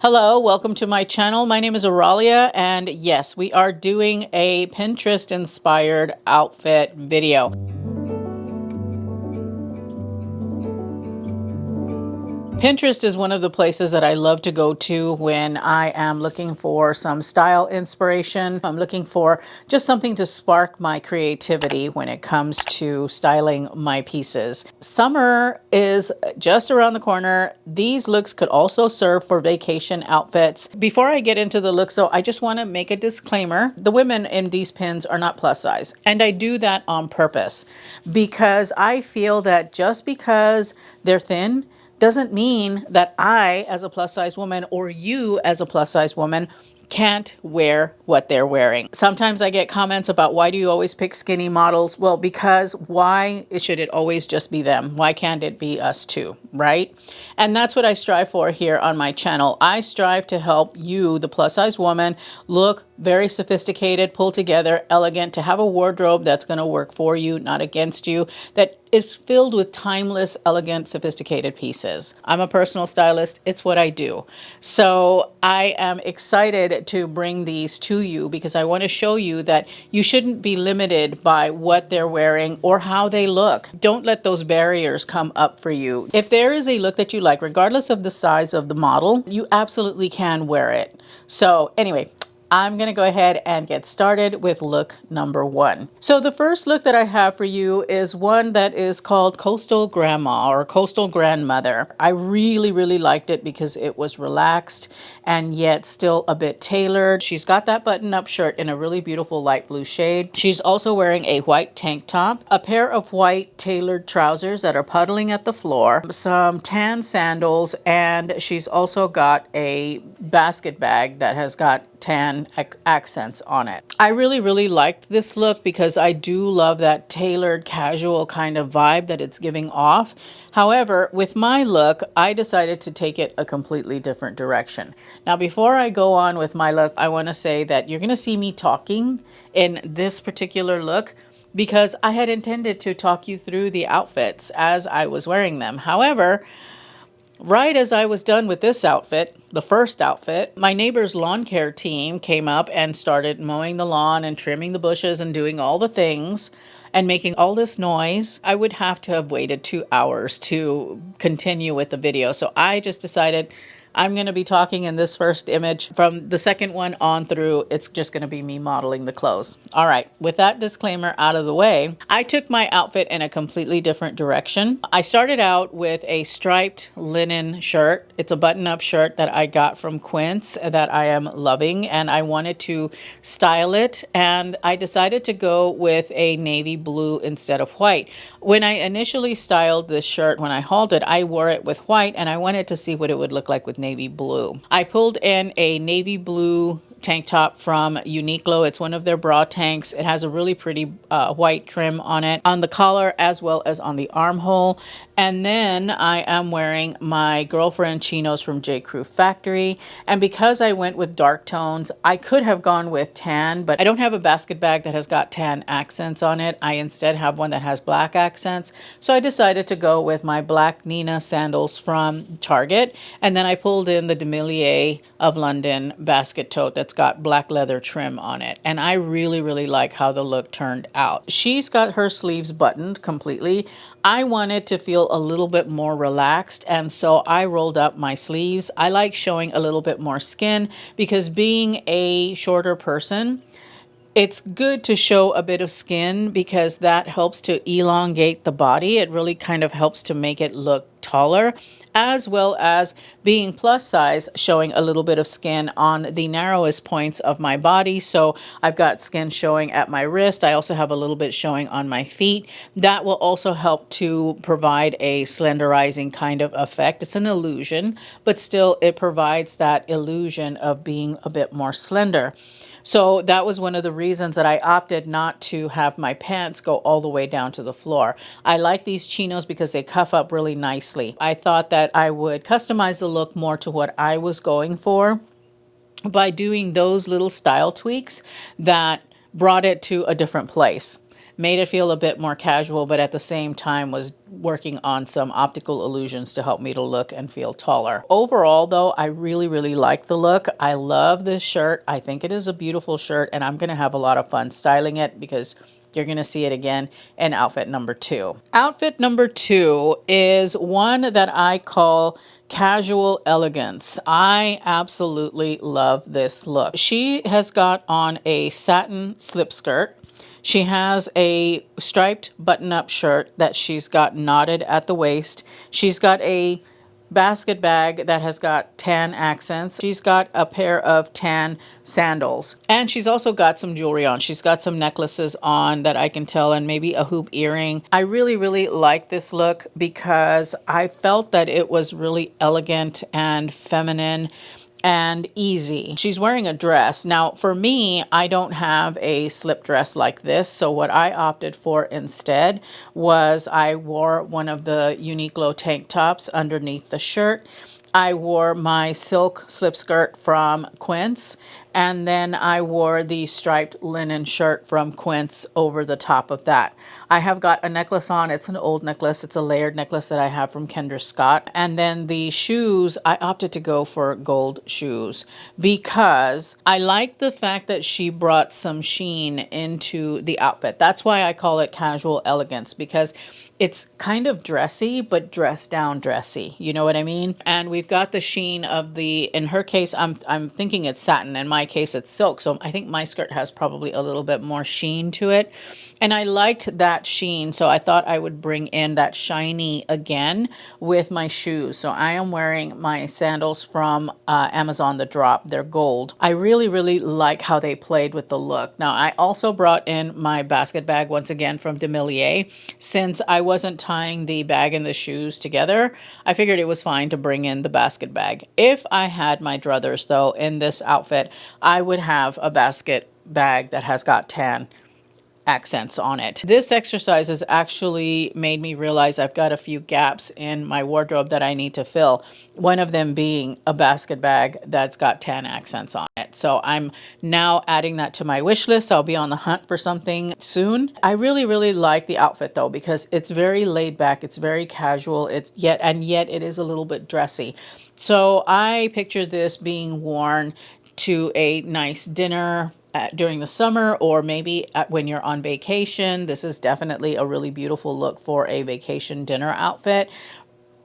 Hello, welcome to my channel. My name is Oralia, and yes, we are doing a Pinterest inspired outfit video. Pinterest is one of the places that I love to go to when I am looking for some style inspiration. I'm looking for just something to spark my creativity when it comes to styling my pieces. Summer is just around the corner. These looks could also serve for vacation outfits. Before I get into the looks though, I just want to make a disclaimer. The women in these pins are not plus size, and I do that on purpose because I feel that just because they're thin doesn't mean that I, as a plus size woman, or you as a plus size woman, can't wear what they're wearing. Sometimes I get comments about, why do you always pick skinny models? Well, because why should it always just be them? Why can't it be us too, right? And that's what I strive for here on my channel. I strive to help you, the plus size woman, look very sophisticated, pulled together, elegant, to have a wardrobe that's going to work for you, not against you, that is filled with timeless, elegant, sophisticated pieces. I'm a personal stylist. It's what I do. So I am excited to bring these to you because I want to show you that you shouldn't be limited by what they're wearing or how they look. Don't let those barriers come up for you. If there is a look that you like, regardless of the size of the model, you absolutely can wear it. So anyway, I'm going to go ahead and get started with look number one. So the first look that I have for you is one that is called Coastal Grandma or Coastal Grandmother. I really liked it because it was relaxed and yet still a bit tailored. She's got that button-up shirt in a really beautiful light blue shade. She's also wearing a white tank top, a pair of white tailored trousers that are puddling at the floor, some tan sandals, and she's also got a basket bag that has got tan accents on it. I really liked this look because I do love that tailored casual kind of vibe that it's giving off. However, with my look, I decided to take it a completely different direction. Now, before I go on with my look, I want to say that you're going to see me talking in this particular look because I had intended to talk you through the outfits as I was wearing them. However, right as I was done with this outfit, the first outfit, my neighbor's lawn care team came up and started mowing the lawn and trimming the bushes and doing all the things and making all this noise. I would have to have waited 2 hours to continue with the video. So I just decided I'm going to be talking in this first image. From the second one on through, it's just going to be me modeling the clothes. All right, with that disclaimer out of the way, I took my outfit in a completely different direction. I started out with a striped linen shirt. It's a button-up shirt that I got from Quince that I am loving, and I wanted to style it, and I decided to go with a navy blue instead of white. When I initially styled this shirt, when I hauled it, I wore it with white, and I wanted to see what it would look like with navy blue. I pulled in a navy blue tank top from Uniqlo. It's one of their bra tanks. It has a really pretty white trim on it, on the collar as well as on the armhole. And then I am wearing my girlfriend chinos from J. Crew Factory. And because I went with dark tones, I could have gone with tan, but I don't have a basket bag that has got tan accents on it. I instead have one that has black accents. So I decided to go with my black Nina sandals from Target. And then I pulled in the Demilia of London basket tote that's got black leather trim on it. And I really like how the look turned out. She's got her sleeves buttoned completely. I wanted to feel a little bit more relaxed, and so I rolled up my sleeves. I like showing a little bit more skin because being a shorter person, it's good to show a bit of skin because that helps to elongate the body. It really kind of helps to make it look taller, as well as being plus size, showing a little bit of skin on the narrowest points of my body. So I've got skin showing at my wrist. I also have a little bit showing on my feet. That will also help to provide a slenderizing kind of effect. It's an illusion, but still it provides that illusion of being a bit more slender. So that was one of the reasons that I opted not to have my pants go all the way down to the floor. I like these chinos because they cuff up really nicely. I thought that I would customize the look more to what I was going for by doing those little style tweaks that brought it to a different place. made it feel a bit more casual, but at the same time was working on some optical illusions to help me to look and feel taller. Overall though, I really like the look. I love this shirt. I think it is a beautiful shirt, and I'm going to have a lot of fun styling it because you're going to see it again in outfit number 2. Outfit number 2 is one that I call casual elegance. I absolutely love this look. She has got on a satin slip skirt. She has a striped button-up shirt that she's got knotted at the waist. She's got a basket bag that has got tan accents. She's got a pair of tan sandals. And she's also got some jewelry on. She's got some necklaces on that I can tell, and maybe a hoop earring. I really like this look because I felt that it was really elegant and feminine and easy. She's wearing a dress. Now for me, I don't have a slip dress like this, so what I opted for instead was I wore one of the Uniqlo tank tops underneath the shirt. I wore my silk slip skirt from Quince, and then I wore the striped linen shirt from Quince over the top of that. I have got a necklace on. It's an old necklace. It's a layered necklace that I have from Kendra Scott. And then the shoes, I opted to go for gold shoes because I like the fact that she brought some sheen into the outfit. That's why I call it casual elegance, because it's kind of dressy, but dressed down dressy. You know what I mean? And we've got the sheen of the, in her case, I'm thinking it's satin. In my case, it's silk. So I think my skirt has probably a little bit more sheen to it. And I liked that sheen, so I thought I would bring in that shiny again with my shoes. So I am wearing my sandals from Amazon The Drop. They're gold. I really like how they played with the look. Now, I also brought in my basket bag once again from Demillier. Since I wasn't tying the bag and the shoes together, I figured it was fine to bring in the basket bag. If I had my druthers, though, in this outfit, I would have a basket bag that has got tan accents on it. This exercise has actually made me realize I've got a few gaps in my wardrobe that I need to fill. One of them being a basket bag that's got tan accents on it. So I'm now adding that to my wish list. I'll be on the hunt for something soon. I really like the outfit though, because it's very laid back. It's very casual. Yet it is a little bit dressy. So I picture this being worn to a nice dinner during the summer, or maybe when you're on vacation. This is definitely a really beautiful look for a vacation dinner outfit.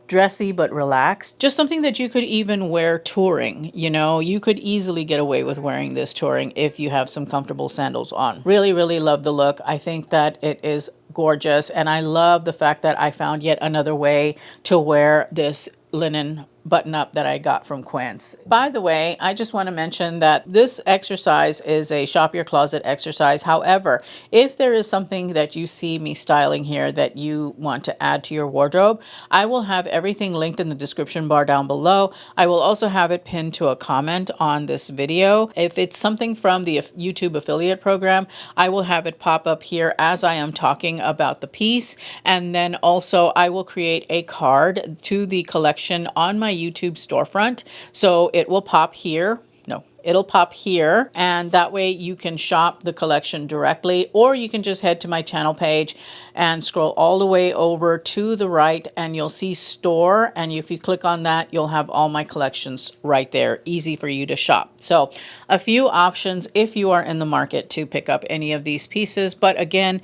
Dressy but relaxed. Just something that you could even wear touring. You know, you could easily get away with wearing this touring if you have some comfortable sandals on. Really love the look. I think that it is gorgeous, and I love the fact that I found yet another way to wear this linen button-up that I got from Quince. By the way, I just want to mention that this exercise is a shop your closet exercise. However, if there is something that you see me styling here that you want to add to your wardrobe, I will have everything linked in the description bar down below. I will also have it pinned to a comment on this video. If it's something from the YouTube affiliate program, I will have it pop up here as I am talking about the piece. And then also I will create a card to the collection on my YouTube storefront. So it will pop here. No, it'll pop here, and that way you can shop the collection directly, or you can just head to my channel page and scroll all the way over to the right and you'll see store, and if you click on that, you'll have all my collections right there, easy for you to shop. So a few options if you are in the market to pick up any of these pieces, but again,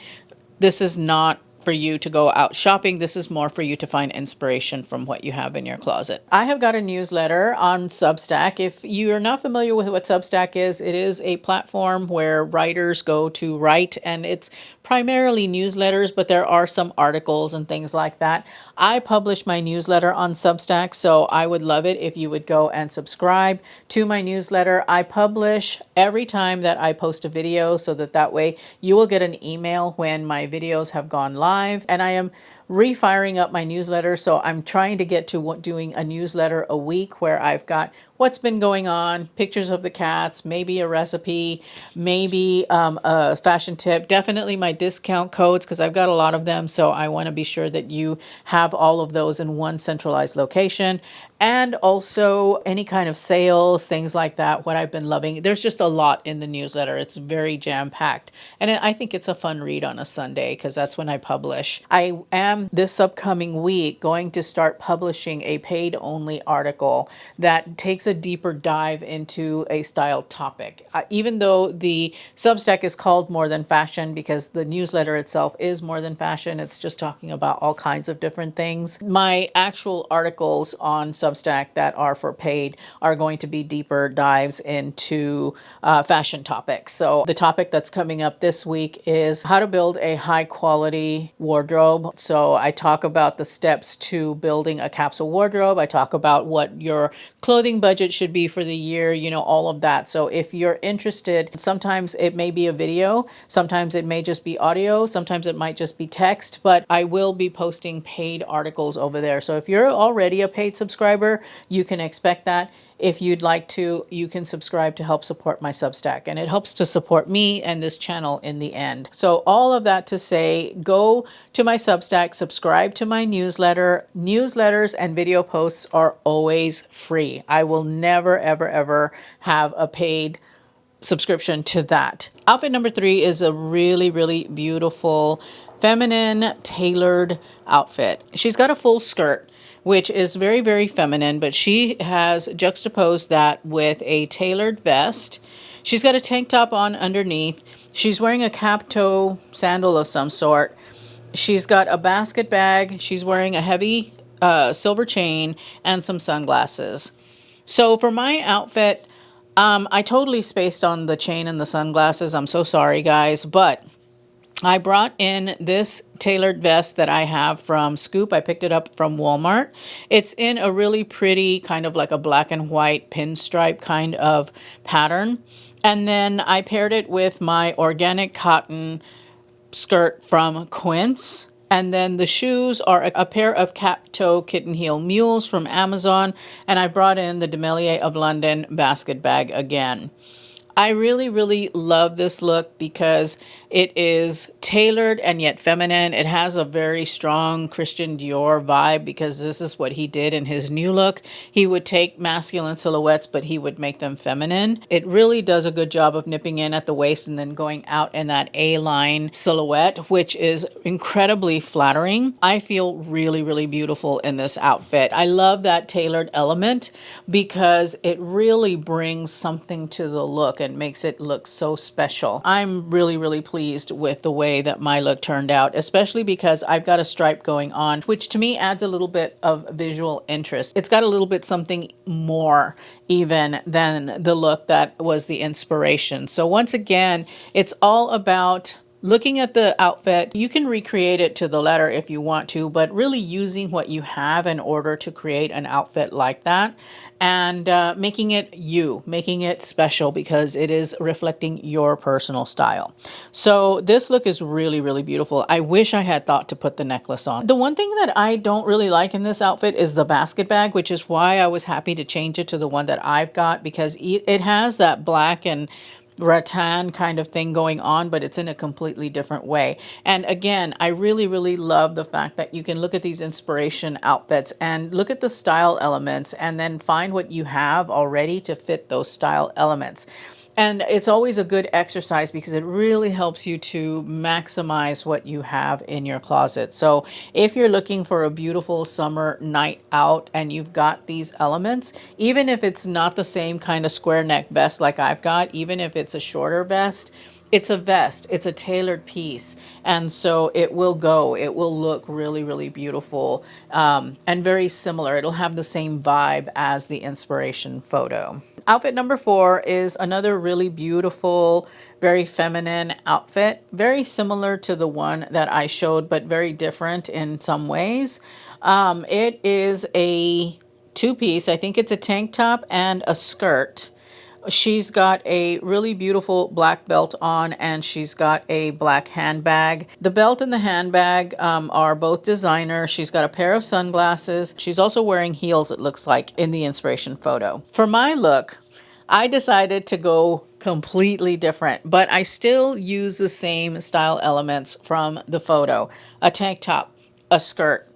this is not for you to go out shopping. This is more for you to find inspiration from what you have in your closet. I have got a newsletter on Substack. If you are not familiar with what Substack is, it is a platform where writers go to write, and it's primarily newsletters, but there are some articles and things like that. I publish my newsletter on Substack, so I would love it if you would go and subscribe to my newsletter. I publish every time that I post a video, so that way you will get an email when my videos have gone live. And I am refiring up my newsletter, so I'm trying to get to doing a newsletter a week where I've got what's been going on, pictures of the cats, maybe a recipe, maybe a fashion tip, definitely my discount codes, because I've got a lot of them, so I want to be sure that you have all of those in one centralized location. and also any kind of sales, things like that, what I've been loving. There's just a lot in the newsletter. It's very jam-packed. And I think it's a fun read on a Sunday because that's when I publish. I am this upcoming week going to start publishing a paid-only article that takes a deeper dive into a style topic. Even though the Substack is called More Than Fashion because the newsletter itself is more than fashion, it's just talking about all kinds of different things. My actual articles on Substack that are for paid are going to be deeper dives into fashion topics. So the topic that's coming up this week is how to build a high quality wardrobe. So I talk about the steps to building a capsule wardrobe. I talk about what your clothing budget should be for the year, you know, all of that. So if you're interested, sometimes it may be a video, sometimes it may just be audio, sometimes it might just be text, but I will be posting paid articles over there. So if you're already a paid subscriber, you can expect that. If you'd like to, you can subscribe to help support my Substack, and it helps to support me and this channel in the end. So all of that to say, go to my Substack, subscribe to my newsletter. Newsletters and video posts are always free. I will never, ever, ever have a paid subscription to that. Outfit number 3 is a really, really beautiful feminine tailored outfit. She's got a full skirt, which is very, very feminine, but she has juxtaposed that with a tailored vest. She's got a tank top on underneath. She's wearing a cap toe sandal of some sort. She's got a basket bag. She's wearing a heavy silver chain and some sunglasses. So for my outfit, I totally spaced on the chain and the sunglasses. I'm so sorry, guys, but I brought in this tailored vest that I have from Scoop. I picked it up from Walmart. It's in a really pretty kind of like a black and white pinstripe kind of pattern. And then I paired it with my organic cotton skirt from Quince. And then the shoes are a pair of cap toe kitten heel mules from Amazon. And I brought in the Demelier of London basket bag again. I really, really love this look because it is tailored and yet feminine. It has a very strong Christian Dior vibe because this is what he did in his new look. He would take masculine silhouettes, but he would make them feminine. It really does a good job of nipping in at the waist and then going out in that A-line silhouette, which is incredibly flattering. I feel really, really beautiful in this outfit. I love that tailored element because it really brings something to the look and makes it look so special. I'm really, really pleased with the way that my look turned out, especially because I've got a stripe going on, which to me adds a little bit of visual interest. It's got a little bit something more even than the look that was the inspiration. So once again, it's all about looking at the outfit. You can recreate it to the letter if you want to, but really using what you have in order to create an outfit like that and making it you, making it special because it is reflecting your personal style. So this look is really, really beautiful. I wish I had thought to put the necklace on. The one thing that I don't really like in this outfit is the basket bag, which is why I was happy to change it to the one that I've got because it has that black and rattan kind of thing going on, but it's in a completely different way. And again, I really, really love the fact that you can look at these inspiration outfits and look at the style elements and then find what you have already to fit those style elements. And it's always a good exercise because it really helps you to maximize what you have in your closet. So if you're looking for a beautiful summer night out and you've got these elements, even if it's not the same kind of square neck vest like I've got, even if it's a shorter vest, it's a vest, it's a tailored piece. And so it will look really, really beautiful and very similar. It'll have the same vibe as the inspiration photo. Outfit number 4 is another really beautiful, very feminine outfit, very similar to the one that I showed, but very different in some ways. It is a two-piece. I think it's a tank top and a skirt. She's got a really beautiful black belt on and she's got a black handbag. The belt and the handbag are both designer. She's got a pair of sunglasses. She's also wearing heels, it looks like, in the inspiration photo. For my look, I decided to go completely different, but I still use the same style elements from the photo. A tank top, a skirt,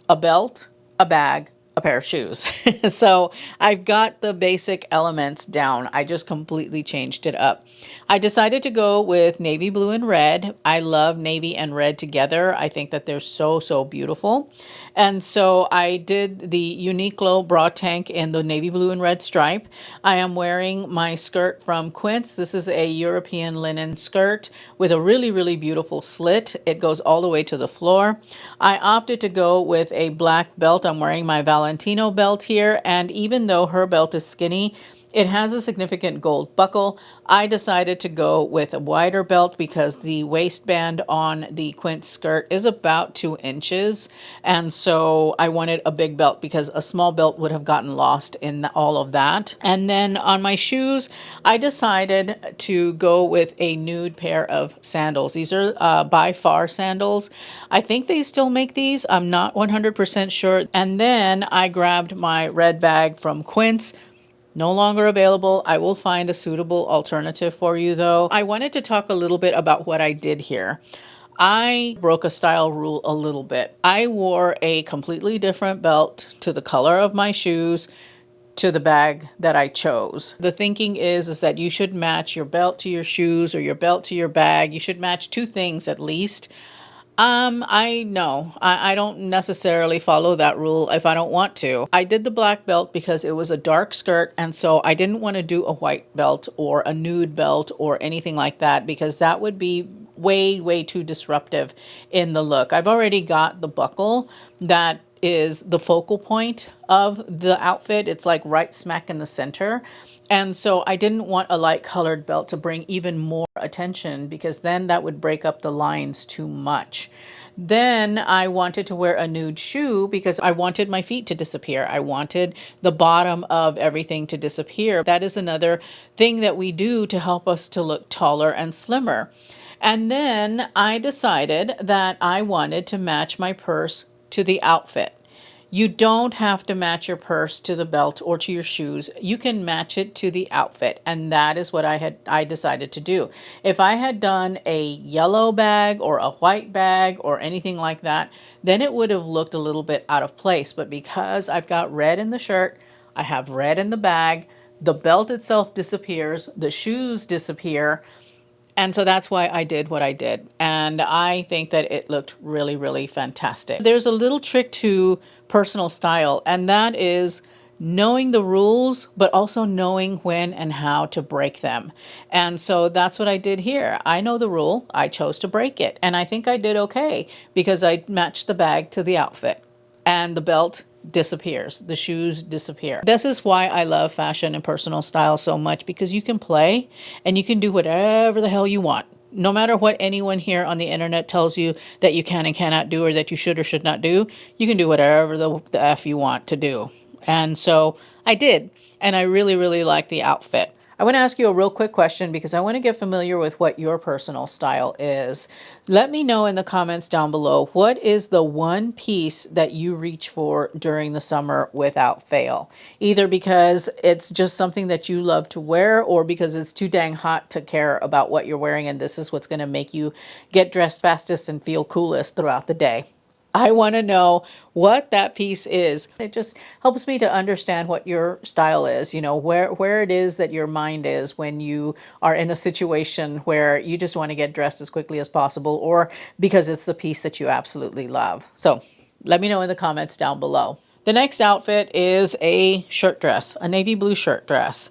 a belt, a bag, a pair of shoes. So I've got the basic elements down. I just completely changed it up. I decided to go with navy blue and red. I love navy and red together. I think that they're so, so beautiful. And so I did the Uniqlo bra tank in the navy blue and red stripe. I am wearing my skirt from Quince. This is a European linen skirt with a really, really beautiful slit. It goes all the way to the floor. I opted to go with a black belt. I'm wearing my Valentino belt here, and even though her belt is skinny, it has a significant gold buckle. I decided to go with a wider belt because the waistband on the Quince skirt is about 2 inches. And so I wanted a big belt because a small belt would have gotten lost in all of that. And then on my shoes, I decided to go with a nude pair of sandals. These are By Far sandals. I think they still make these. I'm not 100% sure. And then I grabbed my red bag from Quince. No longer available. I will find a suitable alternative for you though. I wanted to talk a little bit about what I did here. I broke a style rule a little bit. I wore a completely different belt to the color of my shoes to the bag that I chose. The thinking is that you should match your belt to your shoes or your belt to your bag. You should match 2 things at least. I don't necessarily follow that rule if I don't want to. I did the black belt because it was a dark skirt, and so I didn't want to do a white belt or a nude belt or anything like that because that would be way, way too disruptive in the look. I've already got the buckle that is the focal point of the outfit. It's like right smack in the center. And so I didn't want a light colored belt to bring even more attention because then that would break up the lines too much. Then I wanted to wear a nude shoe because I wanted my feet to disappear. I wanted the bottom of everything to disappear. That is another thing that we do to help us to look taller and slimmer. And then I decided that I wanted to match my purse to the outfit. You don't have to match your purse to the belt or to your shoes. You can match it to the outfit, and that is what I decided to do. If I had done a yellow bag or a white bag or anything like that, then it would have looked a little bit out of place. But because I've got red in the shirt, I have red in the bag, the belt itself disappears, the shoes disappear, and so that's why I did what I did. And I think that it looked really, really fantastic. There's a little trick to personal style, and that is knowing the rules, but also knowing when and how to break them. And so that's what I did here. I know the rule. I chose to break it. And I think I did okay because I matched the bag to the outfit and the belt disappears. The shoes disappear. This is why I love fashion and personal style so much, because you can play and you can do whatever the hell you want. No matter what anyone here on the internet tells you that you can and cannot do or that you should or should not do, you can do whatever the F you want to do. And so I did, and I really, really like the outfit. I want to ask you a real quick question because I want to get familiar with what your personal style is. Let me know in the comments down below, what is the one piece that you reach for during the summer without fail? Either because it's just something that you love to wear or because it's too dang hot to care about what you're wearing and this is what's going to make you get dressed fastest and feel coolest throughout the day. I want to know what that piece is. It just helps me to understand what your style is, you know, where it is that your mind is when you are in a situation where you just want to get dressed as quickly as possible or because it's the piece that you absolutely love. So let me know in the comments down below. The next outfit is a shirt dress, a navy blue shirt dress.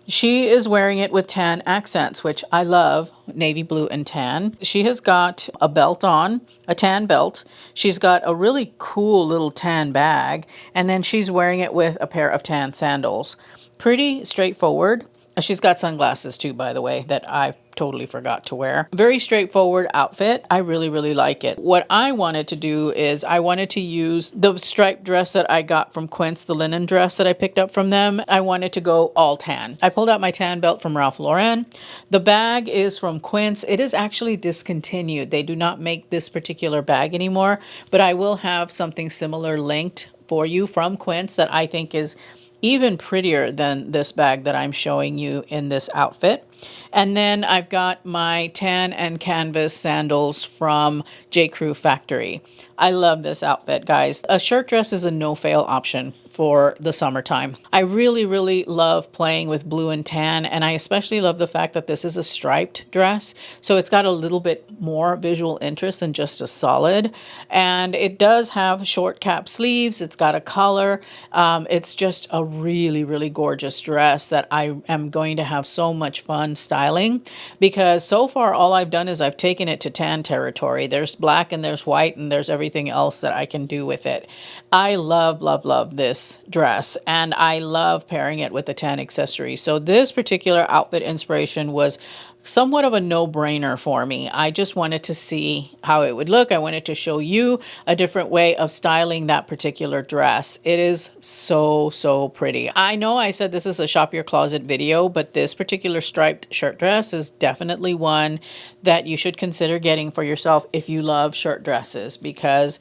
She is wearing it with tan accents, which I love, navy blue and tan. She has got a belt on, a tan belt. She's got a really cool little tan bag, and then she's wearing it with a pair of tan sandals. Pretty straightforward. She's got sunglasses too, by the way, that I totally forgot to wear. Very straightforward outfit. I really, really like it. What I wanted to do is I wanted to use the striped dress that I got from Quince, the linen dress that I picked up from them. I wanted to go all tan. I pulled out my tan belt from Ralph Lauren. The bag is from Quince. It is actually discontinued. They do not make this particular bag anymore, but I will have something similar linked for you from Quince that I think is even prettier than this bag that I'm showing you in this outfit. And then I've got my tan and canvas sandals from J. Crew Factory. I love this outfit, guys. A shirt dress is a no-fail option. for the summertime. I really, really love playing with blue and tan, and I especially love the fact that this is a striped dress. So it's got a little bit more visual interest than just a solid. And it does have short cap sleeves. It's got a collar. It's just a really, really gorgeous dress that I am going to have so much fun styling, because so far all I've done is I've taken it to tan territory. There's black and there's white and there's everything else that I can do with it. I love, love, love this dress, and I love pairing it with a tan accessory. So this particular outfit inspiration was somewhat of a no-brainer for me. I just wanted to see how it would look. I wanted to show you a different way of styling that particular dress. It is so, so pretty. I know I said this is a shop your closet video, but this particular striped shirt dress is definitely one that you should consider getting for yourself if you love shirt dresses, because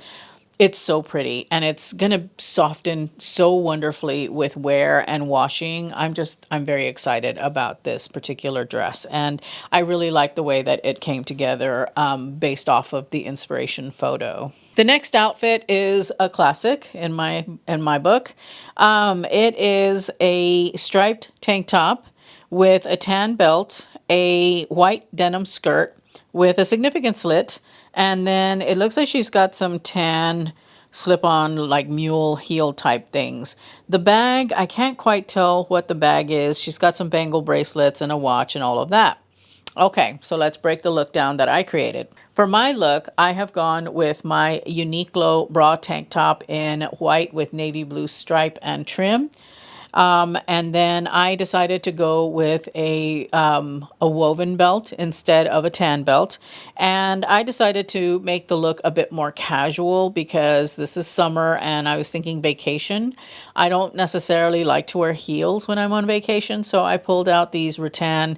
it's so pretty and it's going to soften so wonderfully with wear and washing. I'm very excited about this particular dress, and I really like the way that it came together based off of the inspiration photo. The next outfit is a classic in my book. It is a striped tank top with a tan belt, a white denim skirt with a significant slit, and then it looks like she's got some tan slip-on like mule heel type things. The bag, I can't quite tell what the bag is. She's got some bangle bracelets and a watch and all of that. Okay, so let's break the look down that I created. For my look, I have gone with my Uniqlo bra tank top in white with navy blue stripe and trim. And then I decided to go with a woven belt instead of a tan belt. And I decided to make the look a bit more casual because this is summer and I was thinking vacation. I don't necessarily like to wear heels when I'm on vacation, so I pulled out these rattan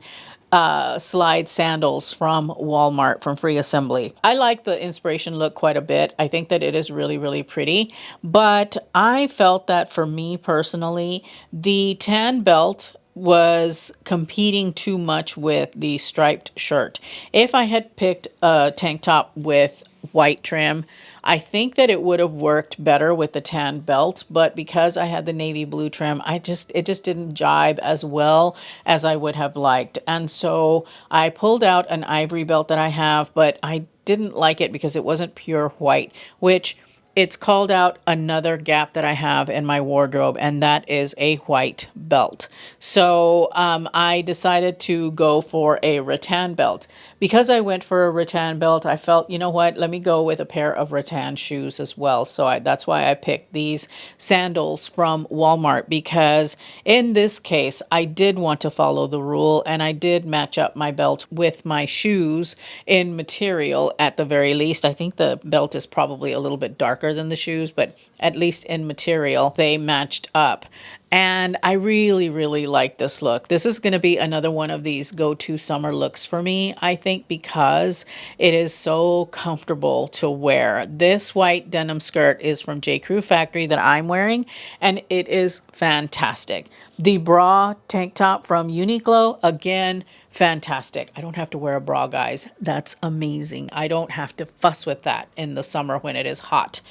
slide sandals from Walmart from Free Assembly. I like the inspiration look quite a bit. I think that it is really, really pretty, but I felt that for me personally, the tan belt was competing too much with the striped shirt. If I had picked a tank top with white trim, I think that it would have worked better with the tan belt, but because I had the navy blue trim, it just didn't jibe as well as I would have liked. And so I pulled out an ivory belt that I have, but I didn't like it because it wasn't pure white, which it's called out another gap that I have in my wardrobe, and that is a white belt. So I decided to go for a rattan belt. Because I went for a rattan belt, I felt, you know what, let me go with a pair of rattan shoes as well. So that's why I picked these sandals from Walmart, because in this case, I did want to follow the rule, and I did match up my belt with my shoes in material at the very least. I think the belt is probably a little bit darker than the shoes, but at least in material, they matched up. And I really, really like this look. This is going to be another one of these go-to summer looks for me, I think, because it is so comfortable to wear. This white denim skirt is from J. Crew Factory that I'm wearing, and it is fantastic. The bra tank top from Uniqlo, again, fantastic. I don't have to wear a bra, guys. That's amazing. I don't have to fuss with that in the summer when it is hot.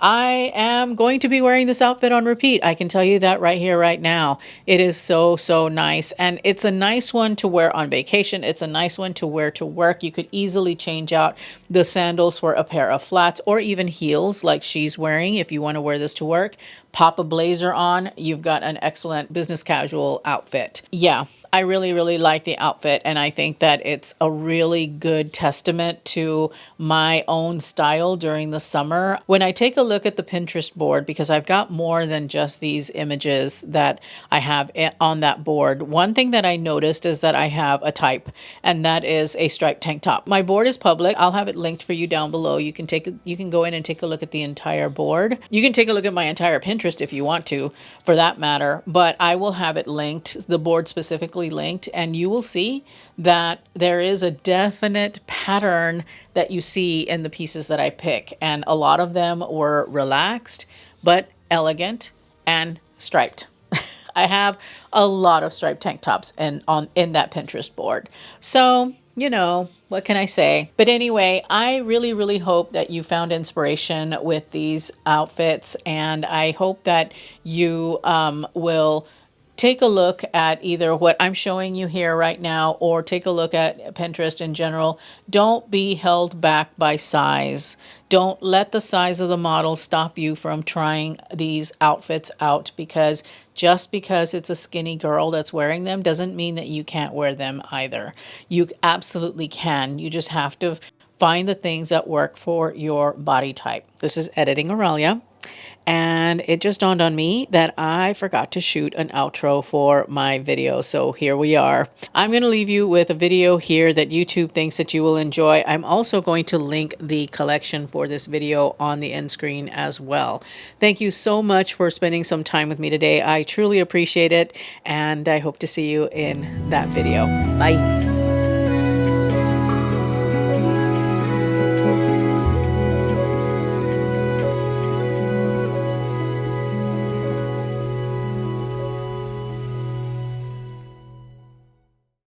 I am going to be wearing this outfit on repeat. I can tell you that right here, right now. It is so, so nice. And it's a nice one to wear on vacation. It's a nice one to wear to work. You could easily change out the sandals for a pair of flats or even heels like she's wearing if you want to wear this to work. Pop a blazer on, you've got an excellent business casual outfit. Yeah, I really, really like the outfit, and I think that it's a really good testament to my own style during the summer. When I take a look at the Pinterest board, because I've got more than just these images that I have on that board, one thing that I noticed is that I have a type, and that is a striped tank top. My board is public. I'll have it linked for you down below. You can go in and take a look at the entire board. You can take a look at my entire Pinterest if you want to, for that matter, but I will have it linked, the board specifically linked, and you will see that there is a definite pattern that you see in the pieces that I pick, and a lot of them were relaxed but elegant and striped. I have a lot of striped tank tops in that Pinterest board. So you know, what can I say? But anyway, I really, really hope that you found inspiration with these outfits, and I hope that you will take a look at either what I'm showing you here right now or take a look at Pinterest in general. Don't be held back by size. Don't let the size of the model stop you from trying these outfits out, because just because it's a skinny girl that's wearing them doesn't mean that you can't wear them either. You absolutely can. You just have to find the things that work for your body type. This is Editing Oralia. And it just dawned on me that I forgot to shoot an outro for my video. So here we are. I'm going to leave you with a video here that YouTube thinks that you will enjoy. I'm also going to link the collection for this video on the end screen as well. Thank you so much for spending some time with me today. I truly appreciate it. And I hope to see you in that video. Bye.